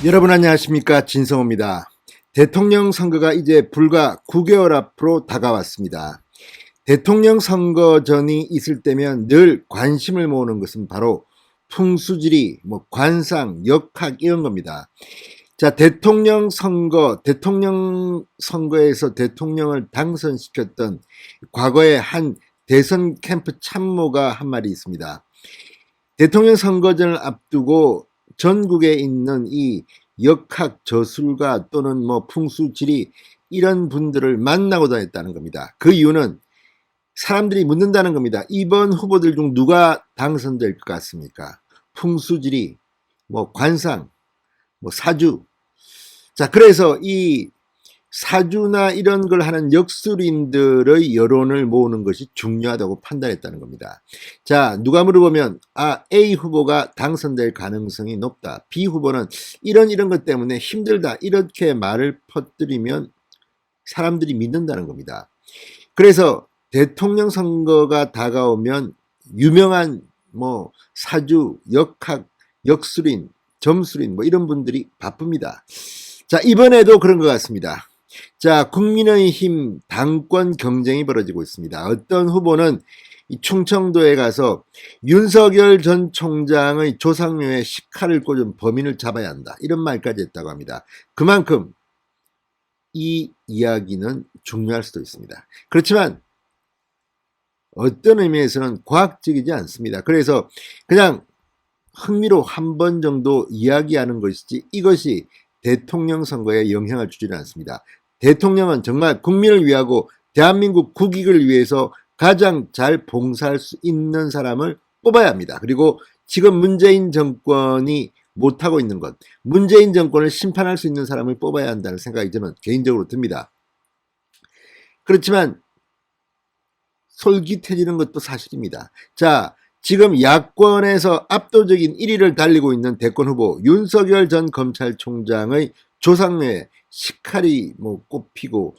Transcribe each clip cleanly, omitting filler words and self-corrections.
여러분 안녕하십니까, 진성호입니다. 대통령 선거가 이제 불과 9개월 앞으로 다가왔습니다. 대통령 선거전이 있을 때면 늘 관심을 모으는 것은 바로 풍수지리, 관상, 역학 이런 겁니다. 자, 대통령 선거에서 대통령을 당선시켰던 과거의 한 대선 캠프 참모가 한 말이 있습니다. 대통령 선거전을 앞두고 전국에 있는 이 역학 저술가 또는 풍수지리 이런 분들을 만나고 다녔다는 겁니다. 그 이유는 사람들이 묻는다는 겁니다. 이번 후보들 중 누가 당선될 것 같습니까? 풍수지리, 관상, 사주. 자, 그래서 이 사주나 이런 걸 하는 역술인들의 여론을 모으는 것이 중요하다고 판단했다는 겁니다. 자, 누가 물어보면 A 후보가 당선될 가능성이 높다. B 후보는 이런 것 때문에 힘들다. 이렇게 말을 퍼뜨리면 사람들이 믿는다는 겁니다. 그래서 대통령 선거가 다가오면 유명한 사주, 역학, 역술인, 점술인 이런 분들이 바쁩니다. 자, 이번에도 그런 것 같습니다. 자, 국민의힘 당권 경쟁이 벌어지고 있습니다. 어떤 후보는 이 충청도에 가서 윤석열 전 총장의 조상묘에 식칼을 꽂은 범인을 잡아야 한다. 이런 말까지 했다고 합니다. 그만큼 이 이야기는 중요할 수도 있습니다. 그렇지만 어떤 의미에서는 과학적이지 않습니다. 그래서 그냥 흥미로 한 번 정도 이야기하는 것이지 이것이 대통령 선거에 영향을 주지는 않습니다. 대통령은 정말 국민을 위하고 대한민국 국익을 위해서 가장 잘 봉사할 수 있는 사람을 뽑아야 합니다. 그리고 지금 문재인 정권이 못하고 있는 것, 문재인 정권을 심판할 수 있는 사람을 뽑아야 한다는 생각이 저는 개인적으로 듭니다. 그렇지만 솔깃해지는 것도 사실입니다. 자, 지금 야권에서 압도적인 1위를 달리고 있는 대권 후보 윤석열 전 검찰총장의 조상묘에 식칼이 꼽히고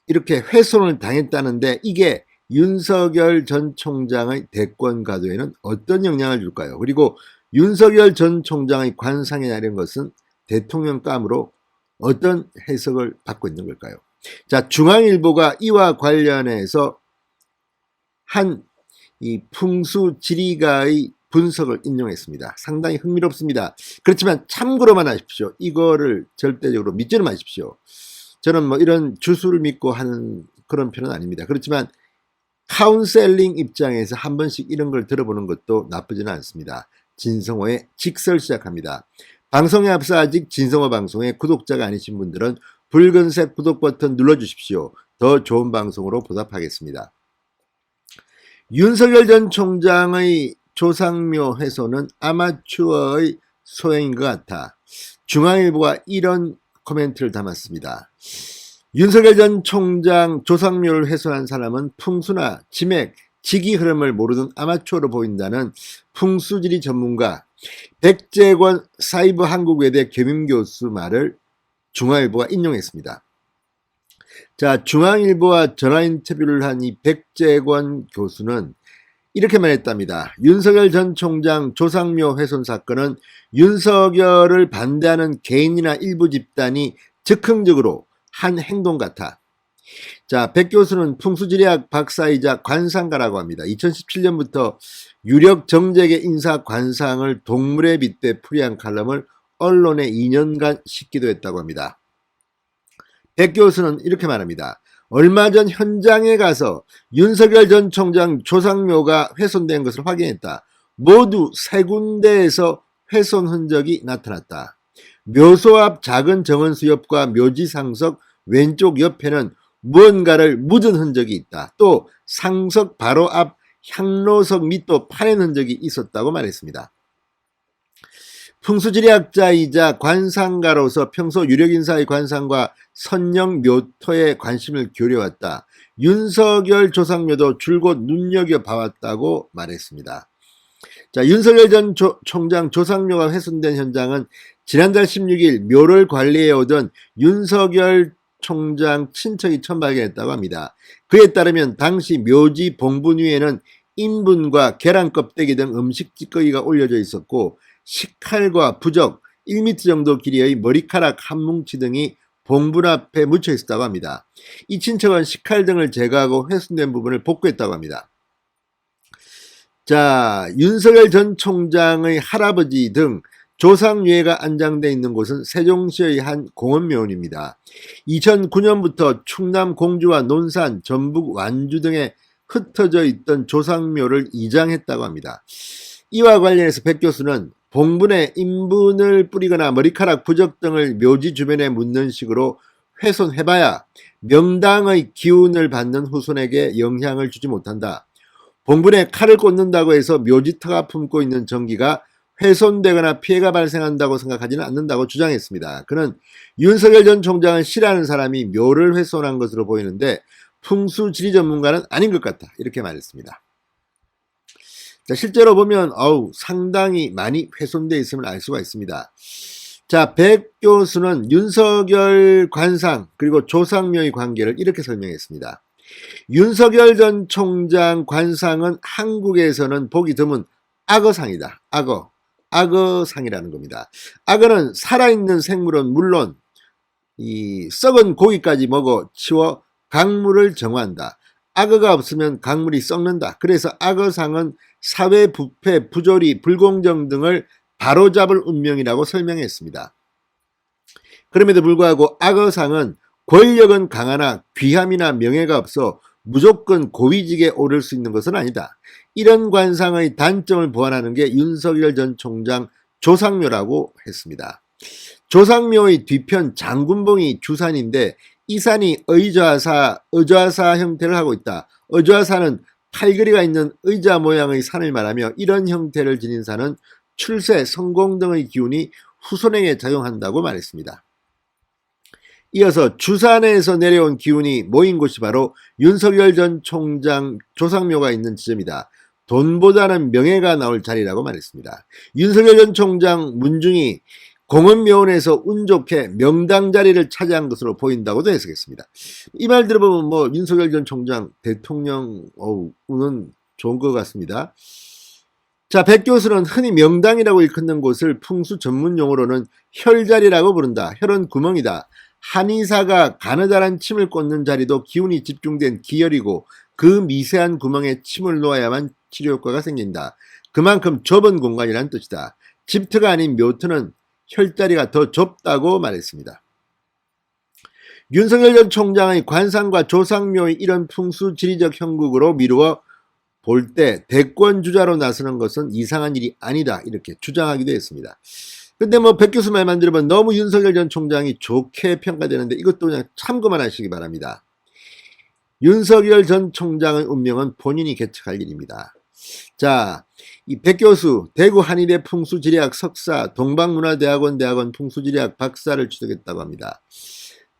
이렇게 훼손을 당했다는데 이게 윤석열 전 총장의 대권 가도에는 어떤 영향을 줄까요? 그리고 윤석열 전 총장의 관상이나 이런 것은 대통령감으로 어떤 해석을 받고 있는 걸까요? 자, 중앙일보가 이와 관련해서 이 풍수지리가의 분석을 인용했습니다. 상당히 흥미롭습니다. 그렇지만 참고로만 하십시오. 이거를 절대적으로 믿지는 마십시오. 저는 이런 주술을 믿고 하는 그런 편은 아닙니다. 그렇지만 카운셀링 입장에서 한 번씩 이런 걸 들어보는 것도 나쁘지는 않습니다. 진성호의 직설 시작합니다. 방송에 앞서 아직 진성호 방송의 구독자가 아니신 분들은 붉은색 구독 버튼 눌러주십시오. 더 좋은 방송으로 보답하겠습니다. 윤석열 전 총장의 조상묘 훼손은 아마추어의 소행인 것 같아. 중앙일보가 이런 코멘트를 담았습니다. 윤석열 전 총장 조상묘를 훼손한 사람은 풍수나 지맥, 지기 흐름을 모르는 아마추어로 보인다는 풍수지리 전문가 백재권 사이버 한국외대 겸임교수 말을 중앙일보가 인용했습니다. 자, 중앙일보와 전화 인터뷰를 한 이 백재권 교수는 이렇게 말했답니다. 윤석열 전 총장 조상묘 훼손 사건은 윤석열을 반대하는 개인이나 일부 집단이 즉흥적으로 한 행동 같아. 자, 백 교수는 풍수지리학 박사이자 관상가라고 합니다. 2017년부터 유력 정재계 인사 관상을 동물에 빗대 풀이한 칼럼을 언론에 2년간 싣기도 했다고 합니다. 백 교수는 이렇게 말합니다. 얼마 전 현장에 가서 윤석열 전 총장 조상묘가 훼손된 것을 확인했다. 모두 세 군데에서 훼손 흔적이 나타났다. 묘소 앞 작은 정원수 옆과 묘지 상석 왼쪽 옆에는 무언가를 묻은 흔적이 있다. 또 상석 바로 앞 향로석 밑도 파낸 흔적이 있었다고 말했습니다. 풍수지리학자이자 관상가로서 평소 유력인사의 관상과 선령 묘토에 관심을 기울여왔다. 윤석열 조상묘도 줄곧 눈여겨봐왔다고 말했습니다. 자, 윤석열 전 총장 조상묘가 훼손된 현장은 지난달 16일 묘를 관리해오던 윤석열 총장 친척이 처음 발견했다고 합니다. 그에 따르면 당시 묘지 봉분 위에는 인분과 계란 껍데기 등 음식 찌꺼기가 올려져 있었고 식칼과 부적, 1m 정도 길이의 머리카락 한 뭉치 등이 봉분 앞에 묻혀 있었다고 합니다. 이 친척은 식칼 등을 제거하고 훼손된 부분을 복구했다고 합니다. 자, 윤석열 전 총장의 할아버지 등 조상유해가 안장되어 있는 곳은 세종시의 한 공원묘원입니다. 2009년부터 충남 공주와 논산, 전북 완주 등에 흩어져 있던 조상묘를 이장했다고 합니다. 이와 관련해서 백 교수는 봉분에 인분을 뿌리거나 머리카락 부적 등을 묘지 주변에 묻는 식으로 훼손해봐야 명당의 기운을 받는 후손에게 영향을 주지 못한다. 봉분에 칼을 꽂는다고 해서 묘지터가 품고 있는 정기가 훼손되거나 피해가 발생한다고 생각하지는 않는다고 주장했습니다. 그는 윤석열 전 총장을 싫어하는 사람이 묘를 훼손한 것으로 보이는데 풍수지리 전문가는 아닌 것 같다, 이렇게 말했습니다. 자, 실제로 보면 상당히 많이 훼손되어 있음을 알 수가 있습니다. 자, 백 교수는 윤석열 관상 그리고 조상묘의 관계를 이렇게 설명했습니다. 윤석열 전 총장 관상은 한국에서는 보기 드문 악어상이다. 악어상이라는 겁니다. 악어는 살아있는 생물은 물론 이 썩은 고기까지 먹어 치워 강물을 정화한다. 악어가 없으면 강물이 썩는다. 그래서 악어상은 사회 부패, 부조리, 불공정 등을 바로잡을 운명이라고 설명했습니다. 그럼에도 불구하고 악어상은 권력은 강하나 귀함이나 명예가 없어 무조건 고위직에 오를 수 있는 것은 아니다. 이런 관상의 단점을 보완하는 게 윤석열 전 총장 조상묘라고 했습니다. 조상묘의 뒤편 장군봉이 주산인데 이 산이 의좌사 형태를 하고 있다. 의좌사는 팔걸이가 있는 의자 모양의 산을 말하며 이런 형태를 지닌 산은 출세, 성공 등의 기운이 후손에게 작용한다고 말했습니다. 이어서 주산에서 내려온 기운이 모인 곳이 바로 윤석열 전 총장 조상묘가 있는 지점이다. 돈보다는 명예가 나올 자리라고 말했습니다. 윤석열 전 총장 문중이 공원묘원에서 운 좋게 명당 자리를 차지한 것으로 보인다고도 해석했습니다. 이 말 들어보면 윤석열 전 총장 대통령 운은 좋은 것 같습니다. 자, 백 교수는 흔히 명당이라고 일컫는 곳을 풍수 전문 용어로는 혈자리라고 부른다. 혈은 구멍이다. 한의사가 가느다란 침을 꽂는 자리도 기운이 집중된 기혈이고 그 미세한 구멍에 침을 놓아야만 치료 효과가 생긴다. 그만큼 좁은 공간이란 뜻이다. 집터가 아닌 묘터는 혈자리가 더 좁다고 말했습니다. 윤석열 전 총장의 관상과 조상묘의 이런 풍수지리적 형국으로 미루어 볼 때 대권주자로 나서는 것은 이상한 일이 아니다, 이렇게 주장하기도 했습니다. 근데 백 교수 말만 들으면 너무 윤석열 전 총장이 좋게 평가되는데 이것도 그냥 참고만 하시기 바랍니다. 윤석열 전 총장의 운명은 본인이 개척할 일입니다. 자, 이 백 교수 대구 한의대 풍수지리학 석사, 동방문화대학원 풍수지리학 박사를 취득했다고 합니다.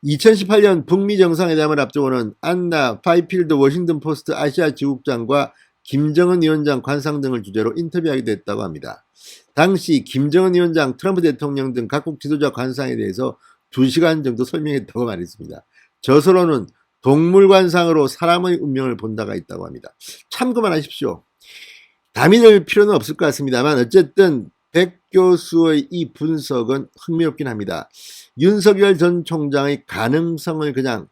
2018년 북미 정상회담을 앞두고는 안나 파이필드 워싱턴 포스트 아시아 지국장과 김정은 위원장 관상 등을 주제로 인터뷰하기도 했다고 합니다. 당시 김정은 위원장, 트럼프 대통령 등 각국 지도자 관상에 대해서 2시간 정도 설명했다고 말했습니다. 저서로는 동물 관상으로 사람의 운명을 본다가 있다고 합니다. 참고만 하십시오. 다 믿을 필요는 없을 것 같습니다만 어쨌든 백 교수의 이 분석은 흥미롭긴 합니다. 윤석열 전 총장의 가능성을 그냥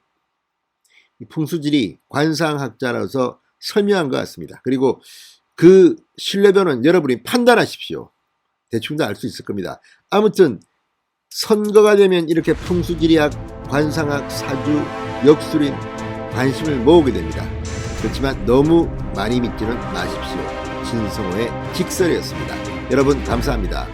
풍수지리 관상학자로서 설명한 것 같습니다. 그리고 그 신뢰도는 여러분이 판단하십시오. 대충 다 알 수 있을 겁니다. 아무튼 선거가 되면 이렇게 풍수지리학, 관상학, 사주, 역술인 관심을 모으게 됩니다. 그렇지만 너무 많이 믿지는 마십시오. 진성호의 직설이었습니다. 여러분 감사합니다.